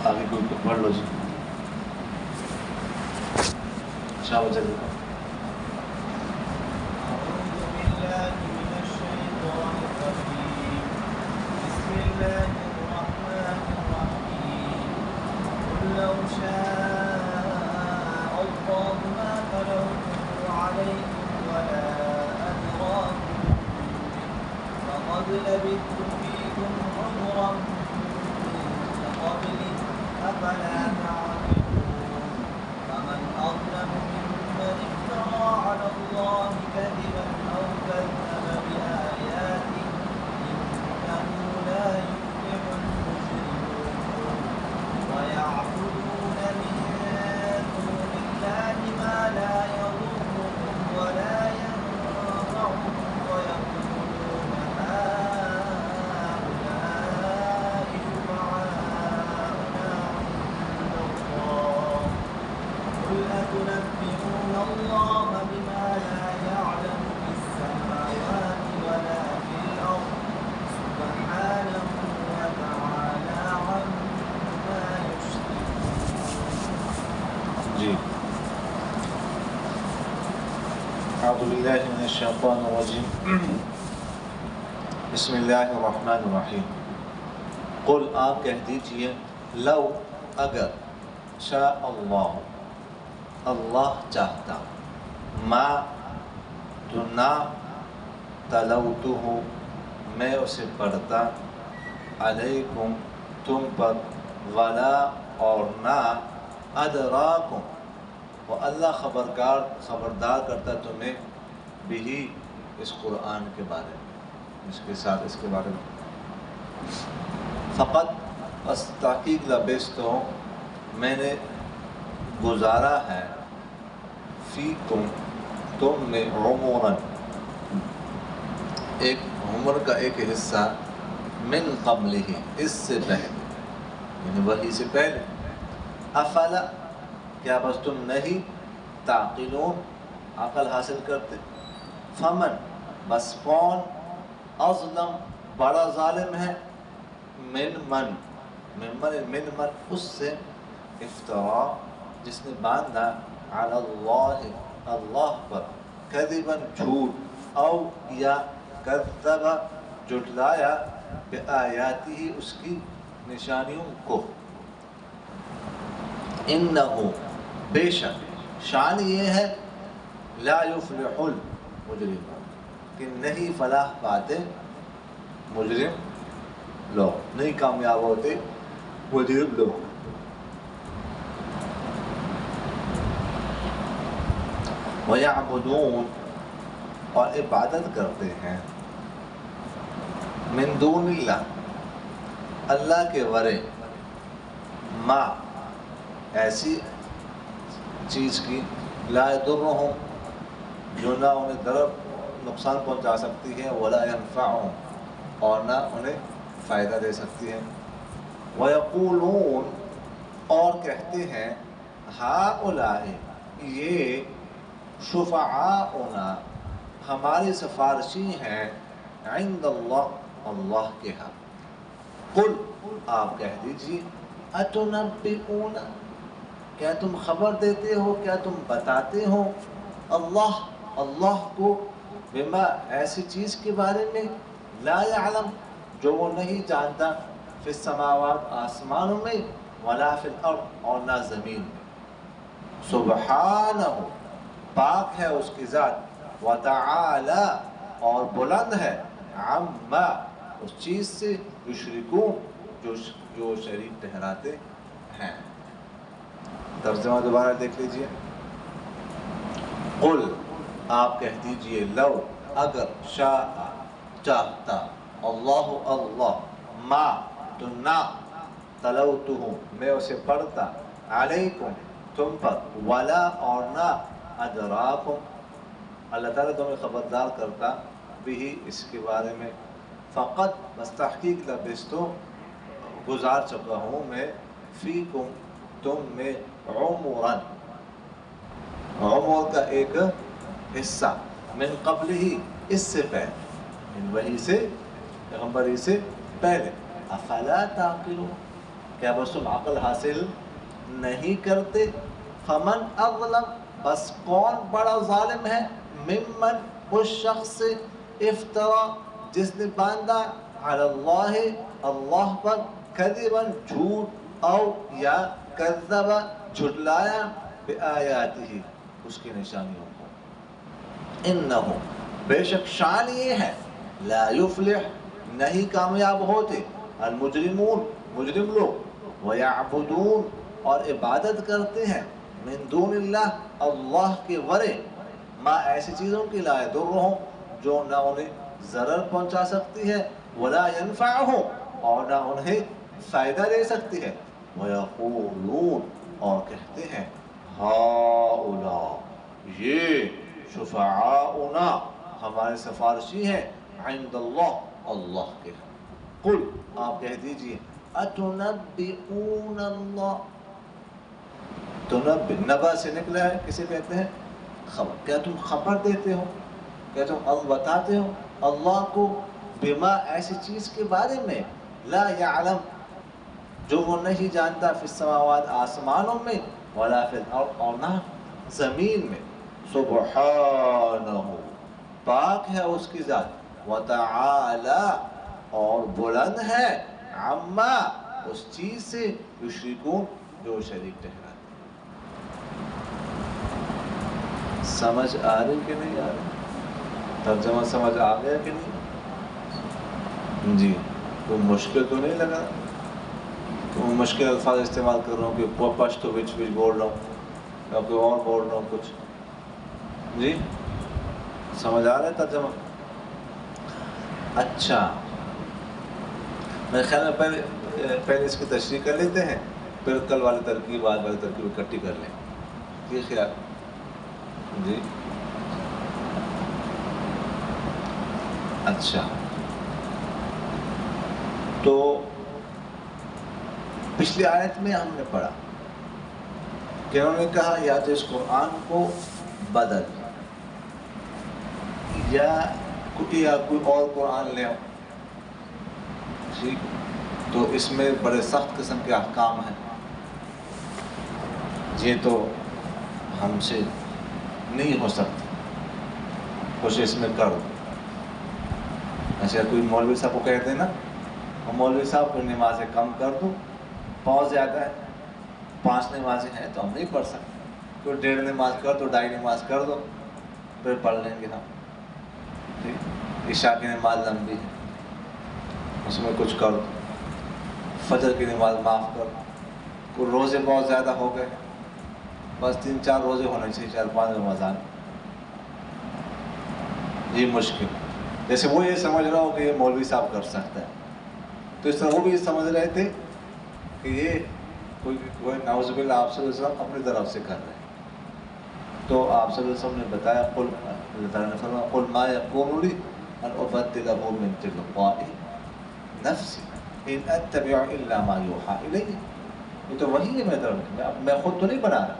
آگے کوئی پڑھ لو جی. شاہ وجہ لو شاء الله ما تلوته عليكم ولا أدراكم به فقد لبثت فيكم عمرا من قبله أفلا تعقلون فمن أظلم ممن افترى على الله كذبا أو كذب بآياته إنه لا يفلح المجرمون ويعبدون من دون الله ما لا يضرهم ولا ينفعهم ويقولون هؤلاء شفعاؤنا عند الله قل أتنبئون الله بما لا يعلم في السماوات ولا في الأرض سبحانه وتعالى عما يشركون. جی. اعوذ باللہ من الشیطان الرجیم. بسم اللہ الرحمن الرحیم. قل آپ کہہ دیجئے لو اگر شاء اللہ اللہ چاہتا ما تو نہ تلوتہ میں اسے پڑھتا علیکم تم پر ولا اور نہ ادراکم وہ اللہ خبردار کرتا تمہیں بھی اس قرآن کے بارے میں اس کے ساتھ اس کے بارے میں فقط بس تحقیق لبثت میں نے گزارا ہے فیکم تم میں عمراً ایک عمر کا ایک حصہ من قبل ہی اس سے پہلے یعنی وحی سے پہلے افلا کیا بس تم نہیں تعقلون عقل حاصل کرتے فمن بس کون اظلم بڑا ظالم ہے من اس سے افترا جس نے باندھا علی اللہ اللہ پر کذبا جھوٹ او یا کذب جھٹلایا بآیاتہ اس کی نشانیوں کو انہو بے شک شان یہ ہے لا یفلح المجرمون کہ نہیں فلاح پاتے مجرم لوگ نہیں کامیاب ہوتے مجرم لوگ وَيَعْبُدُونَ اور عبادت کرتے ہیں من دون اللہ اللہ کے ورے ما ایسی چیز کی لا يضرهم جو نہ انہیں ضرر نقصان پہنچا سکتی ہے ولا ينفعهم اور نہ انہیں فائدہ دے سکتی ہے وَيَقُولُونَ اور کہتے ہیں هؤلاء یہ شفعاؤنا ہماری سفارشی ہیں عند اللہ اللہ کے ہاں قل آپ کہہ دیجیے اتنبئون کیا تم خبر دیتے ہو کیا تم بتاتے ہو اللہ کو بما ایسی چیز کے بارے میں لا يعلم جو وہ نہیں جانتا فی السماوات آسمانوں میں ولا فی الارض اور نہ زمین میں سبحانہ پاک ہے اس کی ذات وتعالی اور بلند ہے عما اس چیز سے یشرکون جو شریک ٹھہراتے ہیں. ترجمہ دوبارہ دیکھ لیجئے. قل آپ کہہ دیجئے لو اگر شاء چاہتا اللہ ما تو نہ تلوتہ میں اسے پڑھتا علیکم تم پر ولا اور نہ ادراکم اللہ تعالیٰ تمہیں خبردار کرتا بھی اس کے بارے میں فقط بس تحقیق لبثتو گزار چکا ہوں میں فیکم تم میں عمراً عمر کا ایک حصہ من قبل ہی اس سے پہلے ان وحی سے پیغمبری سے پہلے افلا تعقلون کیا بس تم عقل حاصل نہیں کرتے؟ فمن اظلم، بس کون بڑا ظالم ہے، ممن، اس شخص سے، افترا، جس نے باندھا، علی اللہ، اللہ پر، کذبا، جھوٹ، او یا کذب، جھٹلایا، بآیاتہ، اس کی نشانیوں کو، انہو، بے شک شان یہ ہے، لا یفلح، نہیں کامیاب ہوتے، المجرمون، مجرم لوگ، ویعبدون، اور عبادت کرتے ہیں، من دون اللہ، اللہ کے ورے، ما، ایسی چیزوں کی، لا یضرہم، جو نہ انہیں ضرر پہنچا سکتی ہے، ولا ینفعہم، اور نہ انہیں فائدہ دے سکتی ہے، ویقولون، اور کہتے ہیں، ہؤلاء، یہ، شفعاؤنا، ہمارے سفارشی ہیں، عند اللہ، اللہ کے، قل، آپ کہہ دیجئے، اتنبئون اللہ، نبا سے نکلا ہے، کسے کہتے ہیں؟ خبر، کیا تم خبر دیتے ہو، کیا تم بتاتے ہو اللہ کو، بما، ایسی چیز کے بارے میں، لا یعلم، جو وہ نہیں جانتا، فی السماوات، آسمانوں میں، ولا فی الارض، اور نہ زمین میں، سبحانہ، پاک ہے اس کی ذات، وتعالی، اور بلند ہے، عما، اس چیز سے، یشرکون، جو شریک ٹھہراتے ہیں۔ سمجھ آ رہی کہ نہیں آ رہی؟ ترجمہ سمجھ آ گیا کہ نہیں؟ جی، کوئی مشکل تو نہیں لگا؟ کوئی مشکل الفاظ استعمال کر رہا ہوں کہ پشتو وچ بول رہا ہوں یا کوئی اور بول رہا ہوں کچھ؟ جی، سمجھ آ رہا ہے ترجمہ؟ اچھا، میرے خیال میں پہلے اس کی تشریح کر لیتے ہیں، پھر کل والی ترکیب، آج والی ترکیب اکٹھی کر لیں، یہ خیال؟ جی، اچھا، تو پچھلی آیت میں ہم نے پڑھا کہ انہوں نے کہا یا تو اس قرآن کو بدل، یا کوئی اور قرآن لے آؤ، ٹھیک، تو اس میں بڑے سخت قسم کے احکام ہیں، یہ تو ہم سے نہیں ہو سکتا، کچھ اس میں کر دو، ایسے کوئی مولوی صاحب کو کہتے ہیں نا، مولوی صاحب کو نمازیں کم کر دو، بہت زیادہ ہے، 5 نمازیں ہیں تو ہم نہیں پڑھ سکتے، کوئی 1.5 نماز کر دو، 2.5 نماز کر دو، پھر پڑھ لیں گے ہم، ٹھیک، عشاء کی نماز لمبی ہے، اس میں کچھ کر دو، فجر کی نماز معاف کر دو، کوئی روزے بہت زیادہ ہو گئے، بس 3-4 روزے ہونے چاہیے، 4-5 رمضان، یہ مشکل، جیسے وہ یہ سمجھ رہا ہو کہ یہ مولوی صاحب کر سکتا ہے، تو اس طرح وہ بھی یہ سمجھ رہے تھے کہ یہ کوئی نعوذ باللہ آپ صلی اللہ علیہ وسلم اپنی طرف سے کر رہے ہیں، تو آپ صلی اللہ علیہ وسلم نے بتایا، اللہ تعالیٰ نے فرمایا، قل ما یکون لی ان ابدلہ من تلقاء نفسی ان اتبع الا ما یوحی الی، یہ تو وہی ہے میری طرف، میں خود تو نہیں بنا رہا،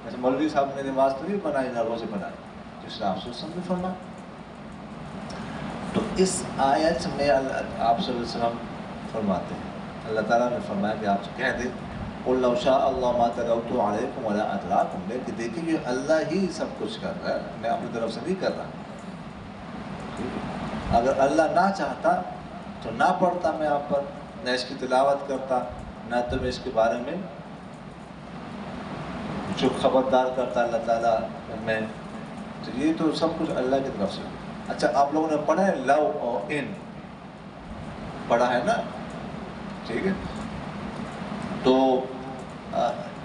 جیسے مولوی صاحب نے نماز تو نہیں بنائی، نہ روزے بنائے، تو اس نے آپ صلی اللہ علیہ وسلم نے فرمایا، تو اس آیت میں آپ صلی اللہ علیہ وسلم فرماتے ہیں، اللہ تعالیٰ نے فرمایا کہ آپ سے کہہ دیں، قُلْ لَوْ شَاءَ اللَّهُ مَا تَلَوْتُ عَلَيْكُمْ وَلَا أَدْرَاكُمْ، لیکن دیکھیں یہ اللہ ہی سب کچھ کر رہا ہے، میں اپنی طرف سے نہیں کر رہا، اگر اللہ نہ چاہتا تو نہ پڑھتا میں آپ پر، نہ اس کی تلاوت کرتا، نہ تو میں اس کے بارے میں جو خبردار کرتا اللہ تعالیٰ میں، تو یہ تو سب کچھ اللہ کی طرف سے۔ اچھا، آپ لوگوں نے پڑھا ہے لو اور ان، پڑھا ہے نا، ٹھیک ہے، تو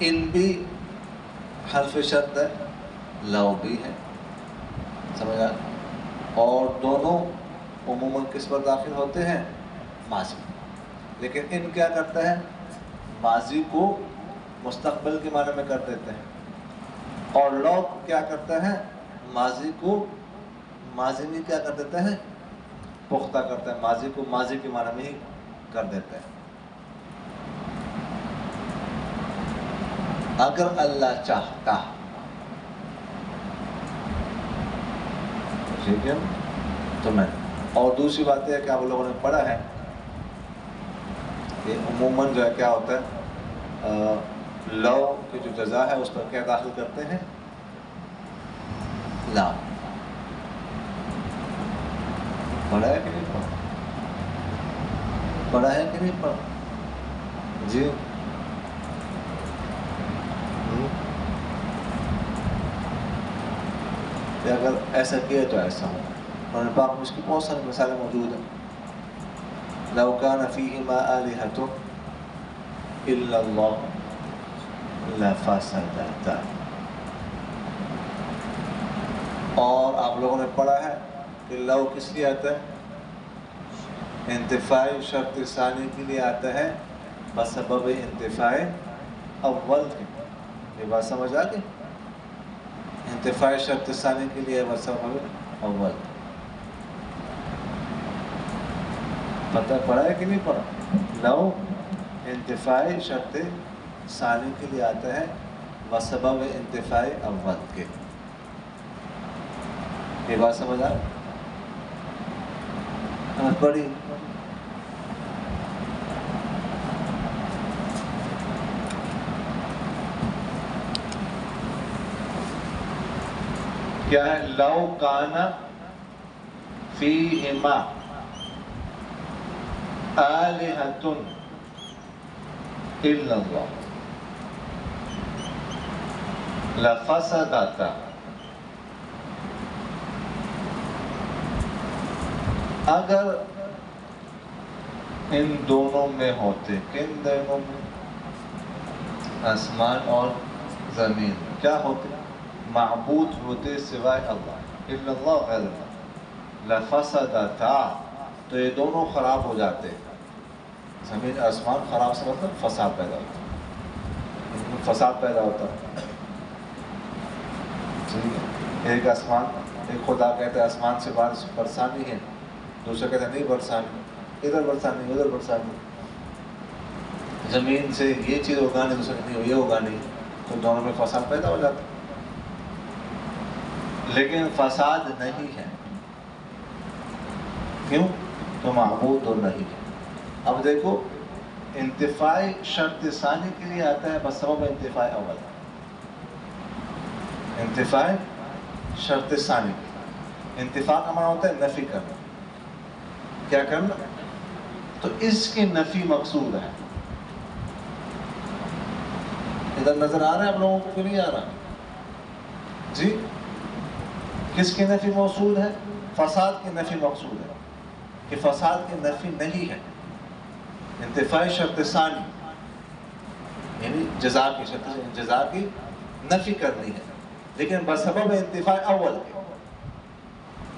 ان بھی حرف شرط ہے، لو بھی ہے، سمجھا، اور دونوں عموماً کس پر داخل ہوتے ہیں؟ ماضی، لیکن ان کیا کرتا ہے؟ ماضی کو مستقبل کے معنی میں کر دیتے ہیں، اور لو کیا کرتا ہے؟ ماضی کو ماضی میں کیا کر دیتا ہے؟ پختہ کرتا ہے، ماضی کو ماضی کے معنی میں ہی کر دیتا ہے۔ اگر اللہ چاہتا، ٹھیک ہے، تو میں، اور دوسری بات یہ ہے کہ آپ لوگوں نے پڑھا ہے یہ عموماً جو ہے کیا ہوتا ہے، لو کی جو جزا ہے اس پر کیا داخل کرتے ہیں؟ لام. پڑھا ہے کہ نہیں پڑھا؟ پڑھا ہے کہ نہیں پڑھا؟ جی کہ اگر ایسا کیا تو ایسا ہو. قرآن پاک میں اس کی بہت ساری مثالیں موجود ہیں. لو کان فیہما آلہۃ الا اللہ لفسدتا. اور آپ لوگوں نے پڑھا ہے کہ لو کس لیے آتا ہے؟ انتفاعی شرط ثانی کے لیے آتا ہے بسبب انتفاع اول کے. یہ بات سمجھ آ گئی؟ انتفاعی شرط ثانی کے لیے بسبب اول. پتہ پڑھا ہے کہ نہیں پڑھا؟ لو انتفاعی شرط ثانی کے لیے آتا ہے بسبب انتفاع اول کے. یہ بات سمجھ آ پڑی؟ کیا ہے؟ لو کان فیہما آلہۃ الا اللہ لفسدتا. اگر ان دونوں میں ہوتے، کن دونوں میں؟ آسمان اور زمین کیا ہوتے؟ معبود ہوتے سوائے اللہ، الا اللہ غیر اللہ، لفسدتا. تو یہ دونوں خراب ہو جاتے. زمین آسمان خراب سے مطلب فساد پیدا ہوتا، فساد پیدا ہوتا. ایک آسمان، ایک خدا کہتا ہے آسمان سے بارش برسانی ہے، دوسرا کہتا ہے نہیں برسانی، ادھر برسانی ادھر برسانی. زمین سے یہ چیز اگانی، دوسرا کہتا نہیں یہ اگانی، تو دونوں میں فساد پیدا ہو جاتا. لیکن فساد نہیں ہے. کیوں؟ تو معبود اور نہیں ہے. اب دیکھو، انتفاعی شرط ثانی کے لیے آتا ہے بسبب انتفاع اول. انتفاع شرط ثانی، انتفاع کا معنی ہوتا ہے نفی کرنا. کیا کرنا؟ تو اس کی نفی مقصود ہے. ادھر نظر آ رہا ہے آپ لوگوں کو کہ نہیں آ رہا؟ جی کس کی نفی مقصود ہے؟ فساد کی نفی مقصود ہے، کہ فساد کی نفی نہیں ہے. انتفاعی شرط ثانی یعنی جزا کی شرط، جزا کی نفی کرنی ہے، لیکن بسبب انتفاع اول کے.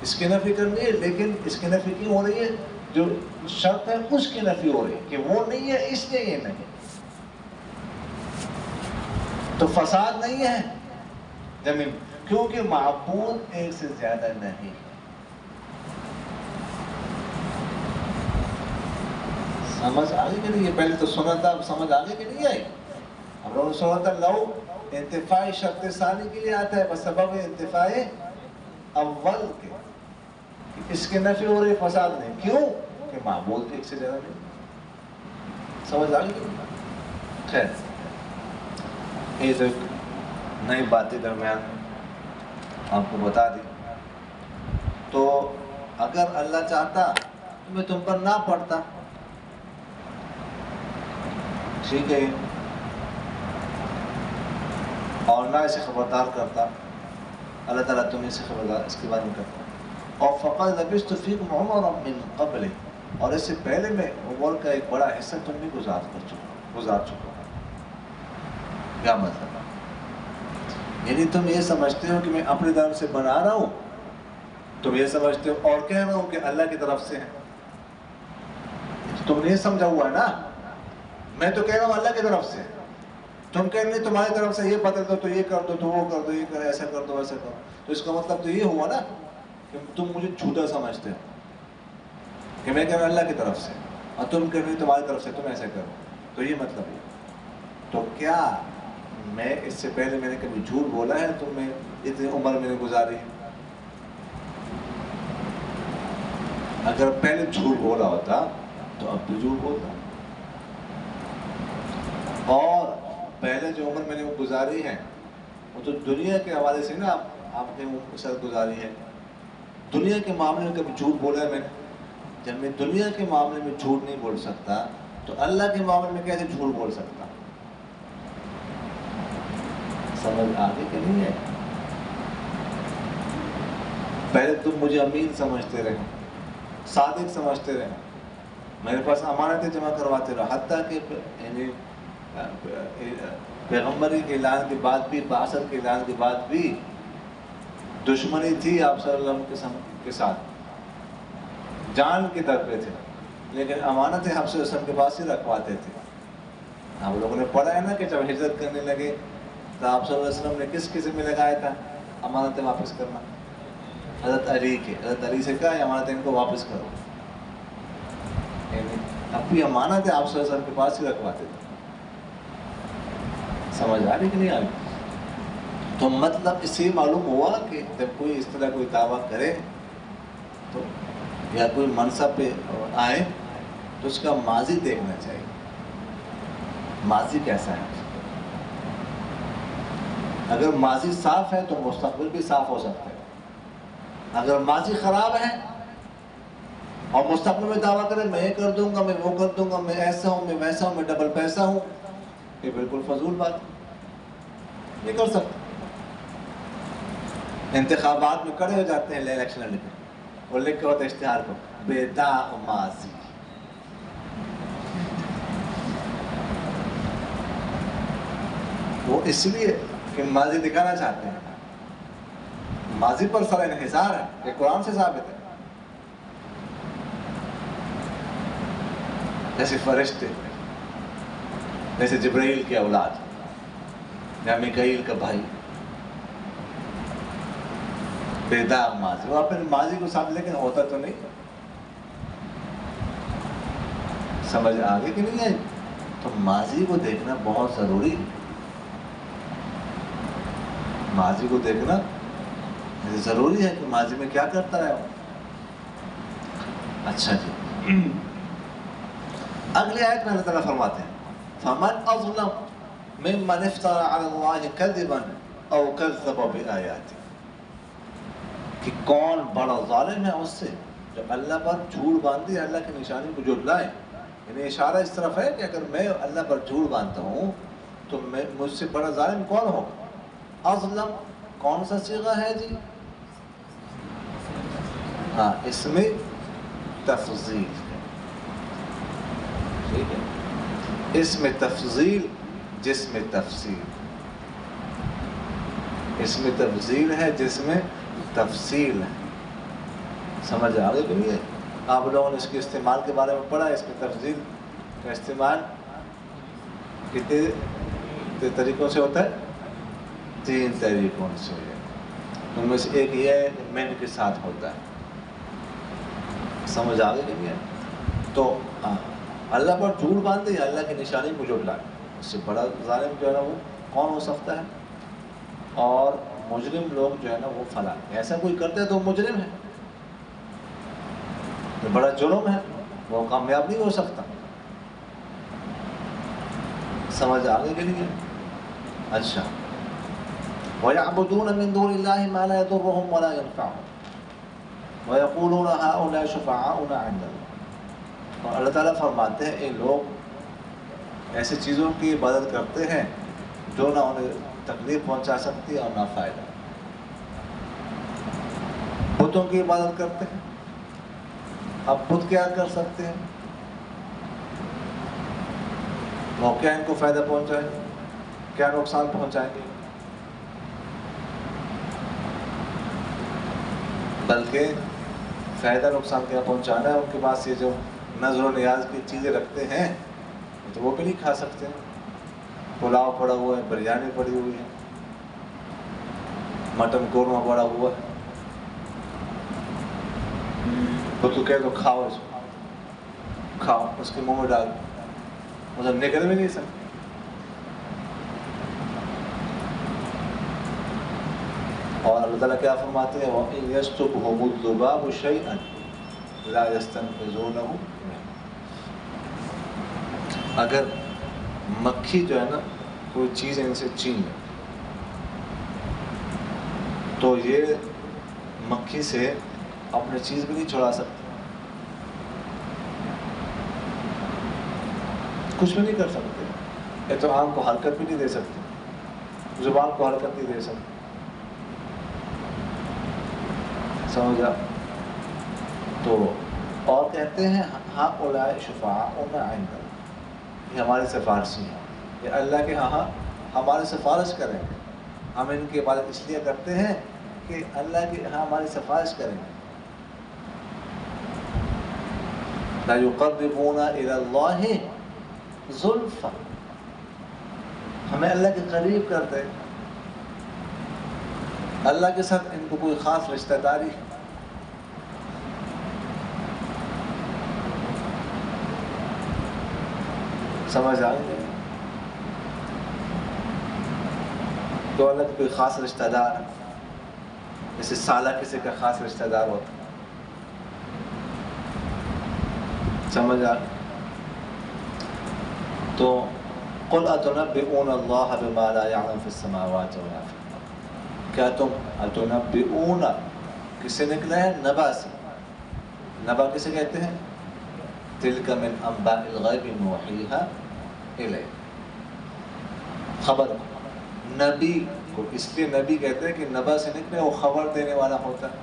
اس کی نفی کرنی ہے، لیکن اس کی نفی کیوں ہو رہی ہے؟ جو شرط ہے اس کی نفی ہو رہی ہے کہ وہ نہیں ہے، اس لیے یہ نہیں. تو فساد نہیں ہے زمین، کیونکہ معبود ایک سے زیادہ نہیں ہے. سمجھ آگے کہ نہیں؟ یہ پہلے تو سنا تھا، اب سمجھ آگے کہ نہیں آئی؟ ہم لوگوں نے سنا تھا لو انتفاعی شرط ثانی کے لیے آتا ہے بسبب انتفاع اول کے. اس کے نفی ہو رہی، فساد نہیں. کیوں؟ کہ معبود ایک سے زیادہ نہیں. سمجھ آگے کہ نہیں؟ خیر، یہ تو نئی باتیں درمیان آپ کو بتا دی. تو اگر اللہ چاہتا تو میں تم پر نہ پڑھتا. ٹھیک ہے، اور نہ اسے خبردار کرتا. اللہ تعالیٰ تمہیں اسے خبردار اس کے بارے میں کرتا. اور فقط لبثت فیکم عمرا من قبل، اور اس سے پہلے میں عمر کا ایک بڑا حصہ تم بھی گزار چکا. کیا مطلب؟ یعنی تم یہ سمجھتے ہو کہ میں اپنی طرف سے بنا رہا ہوں، تم یہ سمجھتے ہو اور کہہ رہا ہوں کہ اللہ کی طرف سے ہے. تم نے یہ سمجھا ہوا ہے نا، میں تو کہہ رہا ہوں اللہ کی طرف سے. تم کہہ رہے تمہاری طرف سے یہ بدل دو تو یہ کر دو تو وہ کر دو، یہ کر ایسا کر دو ویسا کر دو. تو اس کا مطلب تو یہ ہوا نا کہ تم مجھے جھوٹا سمجھتے ہو کہ میں کہہ رہا ہوں اللہ کی طرف سے، اور تم کہہ رہے تمہاری طرف سے، تم ایسا کرو. تو یہ مطلب ہے. تو کیا میں اس سے پہلے میں نے کبھی جھوٹ بولا ہے؟ تم میں اتنی عمر میں نے گزاری ہے. اگر پہلے جھوٹ بولا ہوتا تو اب بھی جھوٹ بولتا. پہلے جو عمر میں نے وہ گزاری ہے وہ تو دنیا کے حوالے سے نا آپ نے وہ ساتھ گزاری ہے. دنیا کے معاملے میں کبھی جھوٹ بولا ہے میں نے؟ جب میں دنیا کے معاملے میں جھوٹ نہیں بول سکتا تو اللہ کے معاملے میں کیسے جھوٹ بول سکتا؟ سمجھ آگے کہ نہیں ہے؟ پہلے تم مجھے امین سمجھتے رہے، صادق سمجھتے رہے، میرے پاس امانتیں جمع کرواتے رہے، حتیٰ کہ یعنی پیغمبری کے اعلان کے بعد بھی، بعثت کے اعلان کے بعد بھی دشمنی تھی آپ صلی اللہ علیہ وسلم کے ساتھ، جان کے در پہ تھے، لیکن امانتیں آپ صلی اللہ علیہ وسلم کے پاس ہی رکھواتے تھے. آپ لوگوں نے پڑھا ہے نا کہ جب ہجرت کرنے لگے تو آپ صلی اللہ علیہ وسلم نے کس کے ذمہ لگایا تھا امانتیں واپس کرنا؟ حضرت علی کے. حضرت علی سے کہا یہ امانتیں ان کو واپس کرو. یعنی اپنی امانتیں آپ صلی اللہ علیہ وسلم کے پاس ہی رکھواتے تھے. سمجھ آ رہی کہ نہیں آ رہی؟ تو مطلب اس سے معلوم ہوا کہ جب کوئی اس طرح کوئی دعویٰ کرے تو یا کوئی منصب پہ آئے تو اس کا ماضی دیکھنا چاہیے، ماضی کیسا ہے. اگر ماضی صاف ہے تو مستقبل بھی صاف ہو سکتا ہے. اگر ماضی خراب ہے اور مستقبل میں دعویٰ کرے میں یہ کر دوں گا، میں وہ کر دوں گا، میں ایسا ہوں، میں ویسا ہوں، میں ڈبل پیسہ ہوں، یہ بالکل فضول بات نہیں کر سکتا. انتخابات میں کھڑے ہو جاتے ہیں الیکشن لڑنے پہ اور لکھ کے ہوتا ہے اشتہار کو بیداغ ماضی. وہ اس لیے کہ ماضی دکھانا چاہتے ہیں، ماضی پر سر انحصار ہے، یہ قرآن سے ثابت ہے. جیسے فرشتے، جیسے جبرائیل کی اولاد یا میکائیل کا بھائی، بیداغ ماضی. وہ اپنے ماضی کو ساتھ لیکن ہوتا تو نہیں. سمجھ آگے کہ نہیں ہے؟ تو ماضی کو دیکھنا بہت ضروری ہے. ماضی کو دیکھنا ضروری ہے کہ ماضی میں کیا کرتا ہے. اچھا جی، اگلی آیت میں اللہ تعالیٰ فرماتے ہیں فَمَنْ أَظْلَمُ مِمَّنِ افْتَرَى عَلَى اللَّهِ كَذِبًا أَوْ كَذَّبَ بِآيَاتِهِ، کہ کون بڑا ظالم ہے اس سے جو اللہ پر جھوٹ باندھے، اللہ کی نشانی کو جھٹلائے. یعنی اشارہ اس طرف ہے کہ اگر میں اللہ پر جھوٹ باندھتا ہوں تو مجھ سے بڑا ظالم کون ہوگا. اظلم کون سا صیغہ ہے جی؟ ہاں، اس میں تفضیل، ٹھیک ہے، اس میں تفضیل جس میں تفصیل، اس میں تفضیل ہے جس میں تفصیل ہے. سمجھ آگے کہ نہیں ہے؟ آپ لوگوں نے اس کے استعمال کے بارے میں پڑھا. اس میں تفضیل کا استعمال کتنے طریقوں سے ہوتا ہے؟ 3 طریقوں سے. ان میں سے ایک یہ ہے کہ مین کے ساتھ ہوتا ہے. سمجھ آگے کہ نہیں ہے؟ تو اللہ پر جھوٹ باندھے، اللہ کی نشانی کو جھٹلائے، اس سے بڑا ظالم جو ہے نا وہ کون ہو سکتا ہے؟ اور مجرم لوگ جو ہے نا وہ فلاں، ایسا کوئی کرتے ہے تو مجرم ہے، یہ بڑا جرم ہے، وہ کامیاب نہیں ہو سکتا. سمجھ آگے کہ نہیں ہے؟ اچھا، وَيَعْبُدُونَ مِن دُونِ اللَّهِ مَا لَا يَضُرُّهُمْ وَلَا يَنفَعُهُمْ وَيَقُولُونَ هَؤُلَاءِ شُفَعَاؤُنَا عِندَ اللَّهِ. اور اللہ تعالیٰ فرماتے ہیں یہ لوگ ایسی چیزوں کی عبادت کرتے ہیں جو نہ انہیں تکلیف پہنچا سکتی اور نہ فائدہ. بتوں کی عبادت کرتے ہیں. اب بت کیا کر سکتے ہیں؟ وہ کیا ان کو فائدہ پہنچائیں گے؟ کیا نقصان پہنچائیں گے؟ بلکہ فائدہ نقصان کیا پہنچانا ہے. ان کے پاس یہ جو نظر و نیاز کی چیزیں رکھتے ہیں تو وہ بھی نہیں کھا سکتے. پلاؤ پڑا ہوا ہے، بریانی پڑی ہوئی ہے، مٹن قورمہ پڑا ہوا ہے، تو کہہ دو کھاؤ، اس کو کھاؤ، اس کے منہ میں ڈال، مطلب نکل بھی نہیں سکتے. اور اللہ تعالیٰ کیا فرماتے ہیں وَإِنْ يَسْتُبْهُمُ الذُّبَابُ شَيْئًا لَا يَسْتَنْقِذُونَهُ مِنْهُ. اگر مکھی جو ہے نا کوئی چیز ان سے چھین لے تو یہ مکھی سے اپنی چیز بھی نہیں چھڑا سکتے، کچھ بھی نہیں کر سکتے. یہ تو آنکھ کو حرکت بھی نہیں دے سکتے، زبان کو حرکت نہیں دے سکتے. سمجھا؟ تو اور کہتے ہیں ہاں اولئک شفعاؤنا عند اللہ، یہ ہماری سفارشی ہیں، یہ اللہ کے ہاں ہماری سفارش کریں گے. ہم ان کی عبادت اس لیے کرتے ہیں کہ اللہ کے ہاں ہماری سفارش کریں گے. لا یقربونا الی اللہ زلفا، ہمیں اللہ کے قریب کرتے، اللہ کے ساتھ ان کو کوئی خاص رشتہ داری ہے. سمجھ آئیں گے؟ تو اللہ کا کوئی خاص رشتہ دار ہے، جیسے سالہ کسی کا خاص رشتہ دار ہوتا. سمجھ آ؟ تو قل اتنبئون اللہ بما لا يعلم في السماوات ولا في الارض، کیا تم اتنبئون کس سے نکلا ہے؟ نبا سے. نبا کسے کہتے ہیں؟ تلک من انباء الغیب نوحیہا الیک، خبر. نبی کو اس لیے نبی کہتے ہیں کہ نبا سے نکلے، وہ خبر دینے والا ہوتا ہے.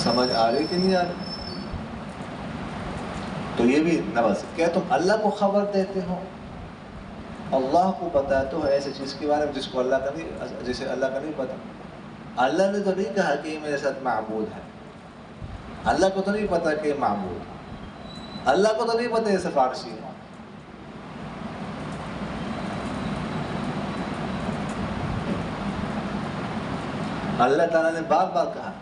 سمجھ آ رہی کہ نہیں آ رہی؟ تو یہ بھی نبا سے. کیا تم اللہ کو خبر دیتے ہو؟ اللہ کو بتاتے ہو ایسی چیز کے بارے میں جس کو اللہ کا نہیں، جسے اللہ کا نہیں پتا. اللہ نے تو نہیں کہا کہ یہ میرے ساتھ معبود ہے، اللہ کو تو نہیں پتا کہ یہ معبود ہے، اللہ کو تو نہیں پتا یہ سفارشی ہے. اللہ تعالیٰ نے بار بار کہا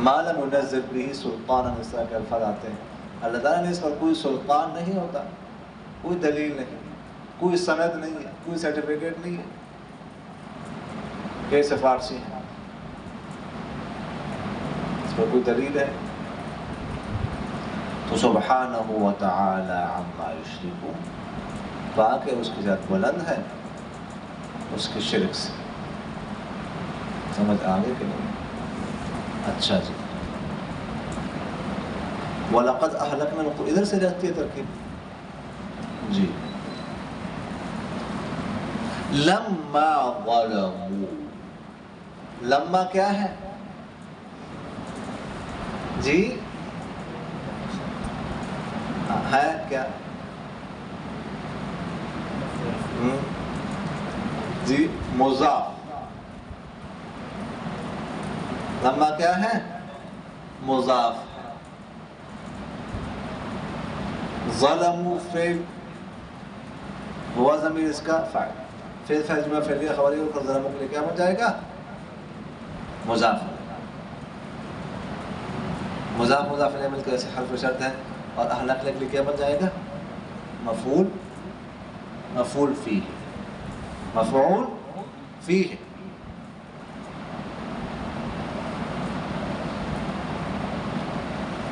ما لم ينزل به سلطانا، اس طرح کے الفاظ آتے ہیں. اللہ تعالیٰ نے اس پر کوئی سلطان نہیں ہوتا، کوئی دلیل نہیں، کوئی سند نہیں ہے، کوئی سرٹیفکیٹ نہیں ہے کہ سفارشی ہے. اس پر کوئی دلیل ہے؟ تو سبحانہ وتعالی عما یشرکون، پاک ہے، اس کی ذات بلند ہے اس کے شرک سے. سمجھ آگے کہ نہیں؟ اچھا جی. وَلَقَدْ أَهْلَكْنَا الْقُرُونَ، ادھر سے رہتی ہے ترکیب جی. لَمَّا ظَلَمُوا، لمّا کیا ہے جی؟ ہے کیا جی؟ مضاف. لمّا کیا ہے؟ مضاف. ظلموا فعل، ہوا ضمیر اس کا فاعل، فعل فاعل جملہ فعلیہ خبریہ، اور ظلموا کے لیے کیا بن جائے گا؟ مضاف. مضاف مضاف الیہ مل کر ایسے حرف شرط ہے، اور اہلک کے لیے کیا بن جائے گا؟ مفعول، مفعول فیہ، مفعول فیہ.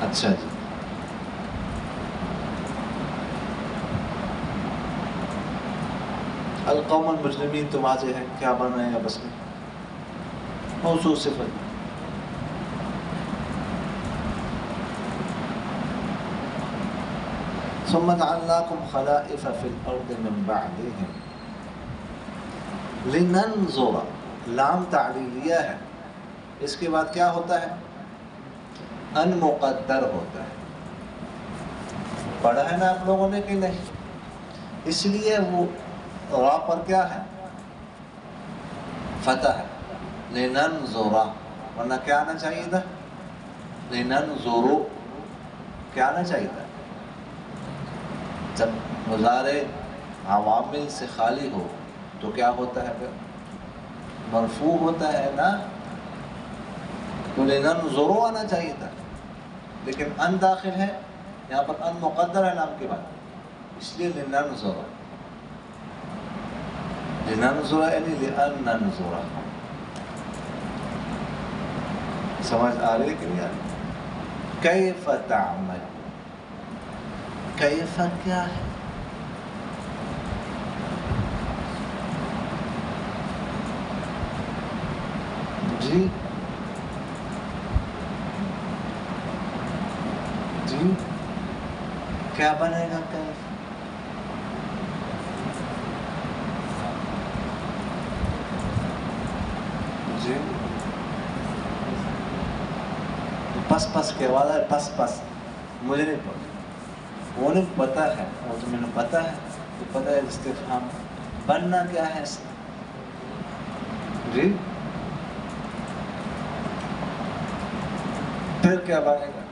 اچھا جی. القوم المجرمین تو واضح ہے کیا بن رہے ہیں بس میں، موصوف صفت. ثم جعلناکم خلائف فی الارض من بعدہم لننظر، لام تعلیلیہ ہے، اس کے بعد کیا ہوتا ہے؟ ان مقدر ہوتا ہے. پڑھا ہے نا آپ لوگوں نے کہ نہیں؟ اس لیے وہ را پر کیا ہے؟ فتح ہے. لننظر، ورنہ کیا آنا چاہیے تھا؟ لننظر، کیا آنا چاہیے تھا؟ جب مضارع عوامل سے خالی ہو تو کیا ہوتا ہے پھر؟ مرفوع ہوتا ہے نا. تو لننظر آنا چاہیے تھا، لیکن ان داخل ہے یہاں پر، ان مقدر ہے نام کے بعد، اس لیے لننظر. لننظر یعنی لأن ننظر. سمجھ آ رہی کہ نہیں آ رہی؟ کیف تعمل، کیف کیا ہے؟ جی جی کیا بنے گا کیف؟ جی پس پس کے والا ہے، پس پس مجھے نہیں پتا، وہ نہیں پتا ہے، وہ تو میں نے پتا ہے، تو پتا ہے استفہام بننا کیا ہے اس کا؟ جی پھر کیا بنے گا؟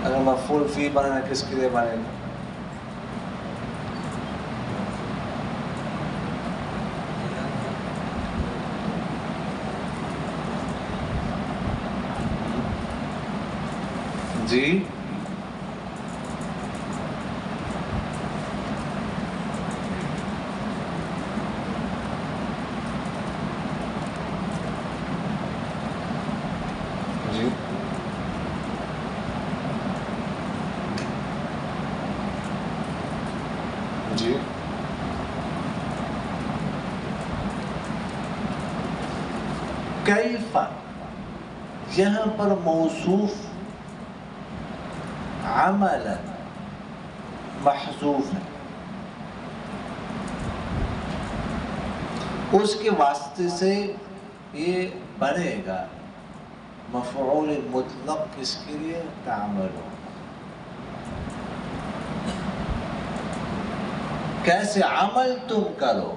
اگر مفعول فی بنانا کس کے لیے بنے گا؟ جی جی جی کیف یہاں پر موصوف عملا محذوف ہے، اس کے واسطے سے یہ بنے گا مفعول مطلق کس کے لیے؟ تعملون. کیسے عمل تم کرو،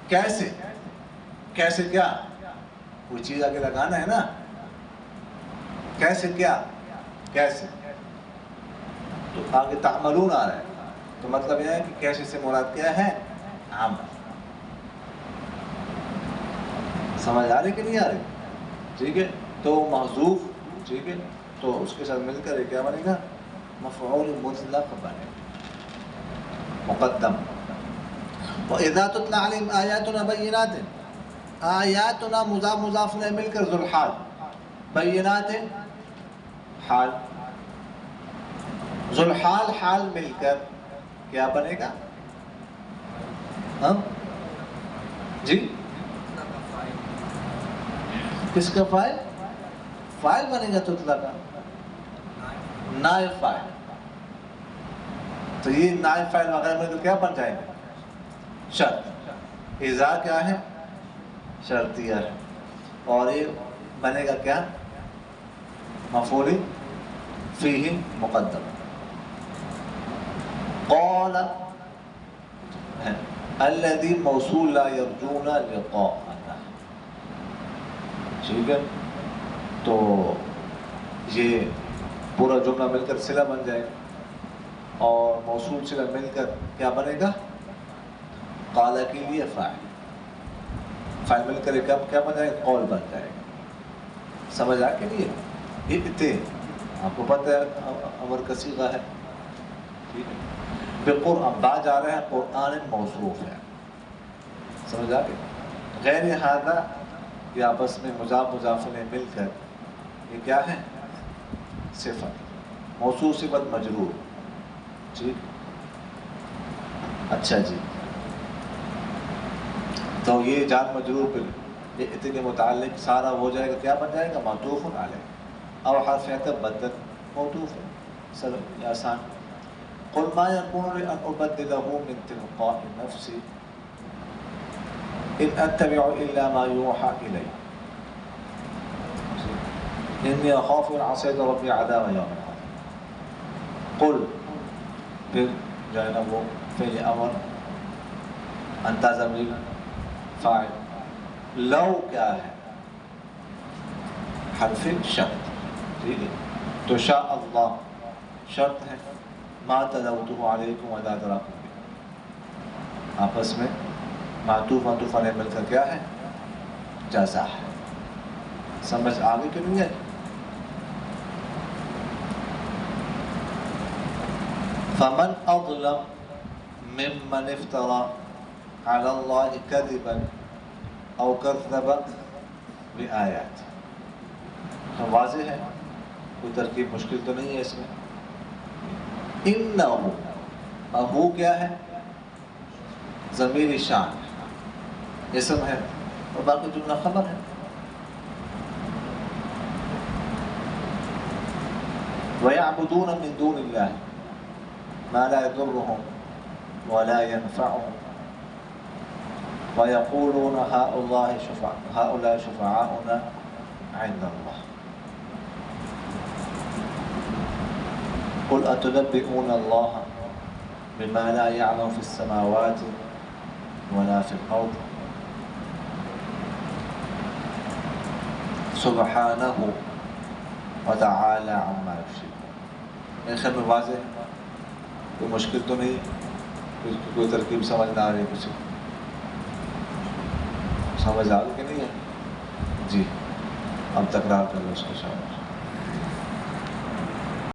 کیسے کیسے کیا؟ کوئی چیز آگے لگانا ہے نا، کیسے کیا؟ کیسے تو آگے تعملون آ رہا ہے، تو مطلب یہ ہے کہ کیسے سے مراد کیا ہے؟ عمل. سمجھ آ رہی کہ نہیں آ رہی؟ ٹھیک ہے، تو محذوف، ٹھیک ہے، تو اس کے ساتھ مل کر یہ کیا بنے گا؟ مفعول مطلق بنے گا مقدم. وَإِذَا تُتْلَى عَلَيْهِمْ آيَاتُنَا بَيِّنَاتٍ، آیاتنا مضاف مضاف نے مل کر ذو الحال، بینات حال، ذو الحال حال مل کر کیا بنے گا؟ ہم جی کس کا فائل؟ فائل بنے گا تطلع کا، نائب فائل. تو یہ نائب فائل وغیرہ میں کیا بن جائیں گے؟ شرط. اذا کیا ہے؟ شرطیہ ہے، اور یہ بنے گا کیا؟ مفعول فیہ مقدم. قال الذی موصول لا یرجون لقاءنا، ٹھیک ہے، تو یہ پورا جملہ مل کر صلہ بن جائے گا، اور موصول صلہ مل کر کیا بنے گا؟ قال کے لیے فاعل، فاعل مل کر کیا بن جائے گا؟ قول بن جائے گا. سمجھ آ کے لیے اتنے آپ کو پتہ ہے امر کا صیغہ ہے، ٹھیک ہے، بقرآن با جا رہا ہے، قرآن موصوف ہے. سمجھ آ کے غیر ھذا یہ آپس میں مضاف مضاف نے مل کر یہ کیا ہے؟ صفت، موصوف صفت مجرور. ٹھیک، اچھا جی، تو یہ جار مجرور پہ یہ اتنے متعلق سارا ہو جائے گا، کیا بن جائے گا؟ معطوف علیہ، اور حرف عطف بدل موصوف ہے. سر آسان. قل ما يكون لي ان ابدله من تلقاء نفسي ان اتبع الا ما يوحى الي اني اخاف ان عصيت ربي عذاب يوم عظيم. قل پھر جو ہے نا وہ فعل امر، انت ضمیر فاعل، لو کیا ہے؟ حرف شرط. ٹھیک ہے، تو شاء اللہ شرط ہے، ما تلوتہ علیکم ولا دراکم بہ، آپس میں معطوف معطوف علیہ مل کر کیا ہے؟ جزا ہے. سمجھ آگے کہ نہیں ہے؟ فمن اظلم ممن افترى على الله كذبا او كذب بآيات. واضح ہے، کوئی ترکیب مشکل تو نہیں ہے اس میں. انہو، اہو کیا ہے؟ ضمیر شان اسم ہے اور باقی جملہ خبر ہے. وَيَعْبُدُونَ مِن دُونِ اللَّهِ مَا لَا يَضُرُّهُمْ وَلَا يَنفَعُهُمْ وَيَقُولُونَ هَؤُلَاءِ شُفَعَاؤُنَا عِندَ اللَّهِ قُلْ أَتُنَبِّئُونَ اللَّهَ بِمَا لَا يَعْلَمُ فِي السَّمَاوَاتِ وَلَا فِي الْأَرْضِ سُبْحَانَهُ وَتَعَالَى عَمَّا يُشْرِكُونَ. میرے خیال میں واضح ہے، کوئی مشکل تو نہیں، کوئی ترکیب سمجھ نہ آ رہی کسی کو؟ سمجھ آ رہی کہ نہیں ہے؟ جی اب تکرار کر لو اس کو. شاید